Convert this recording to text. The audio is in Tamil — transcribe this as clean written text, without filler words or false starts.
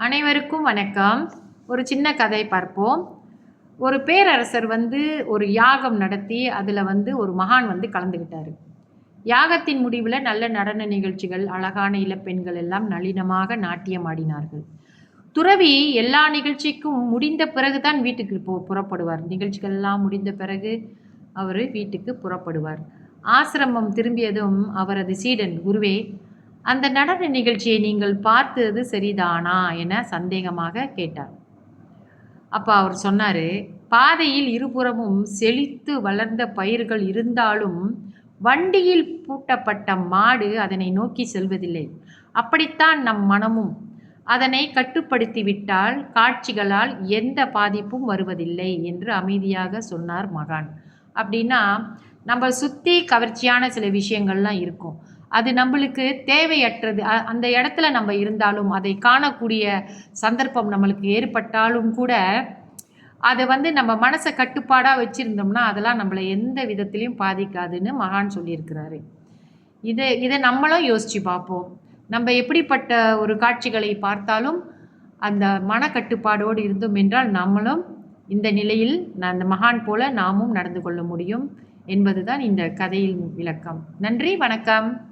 அனைவருக்கும் வணக்கம். ஒரு சின்ன கதை பார்ப்போம். ஒரு பேரரசர் ஒரு யாகம் நடத்தி அதில் ஒரு மகான் கலந்துக்கிட்டாரு. யாகத்தின் முடிவில் நல்ல நடன நிகழ்ச்சிகள், அழகான இளப்பெண்கள் எல்லாம் நளினமாக நாட்டியம் ஆடினார்கள். துறவி எல்லா நிகழ்ச்சிக்கும் முடிந்த பிறகு தான் வீட்டுக்கு புறப்படுவார். நிகழ்ச்சிகள் எல்லாம் முடிந்த பிறகு அவர் வீட்டுக்கு புறப்படுவார். ஆசிரமம் திரும்பியதும் அவரது சீடன், குருவே, அந்த நடன நிகழ்ச்சியை நீங்கள் பார்த்தது சரிதானா என சந்தேகமாக கேட்டார். அப்போ அவர் சொன்னார், பாதையில் இருபுறமும் செழித்து வளர்ந்த பயிர்கள் இருந்தாலும் வண்டியில் பூட்டப்பட்ட மாடு அதனை நோக்கி செல்வதில்லை. அப்படித்தான் நம் மனமும். அதனை கட்டுப்படுத்திவிட்டால் காட்சிகளால் எந்த பாதிப்பும் வருவதில்லை என்று அமைதியாக சொன்னார் மகான். அப்படின்னா, நம்ம சுற்றி கவர்ச்சியான சில விஷயங்கள்லாம் இருக்கும். அது நம்மளுக்கு தேவையற்றது. அந்த இடத்துல நம்ம இருந்தாலும், அதை காணக்கூடிய சந்தர்ப்பம் நம்மளுக்கு ஏற்பட்டாலும் கூட, அதை நம்ம மனசை கட்டுப்பாடாக வச்சுருந்தோம்னா அதெல்லாம் நம்மளை எந்த விதத்துலையும் பாதிக்காதுன்னு மகான் சொல்லியிருக்கிறாரு. இதை நம்மளும் யோசித்து பார்ப்போம். நம்ம எப்படிப்பட்ட ஒரு காட்சிகளை பார்த்தாலும் அந்த மனக்கட்டுப்பாடோடு இருந்தோம் என்றால் நம்மளும் இந்த நிலையில் அந்த மகான் போல நாமும் நடந்து கொள்ள முடியும் என்பதுதான் இந்த கதையின் விளக்கம். நன்றி, வணக்கம்.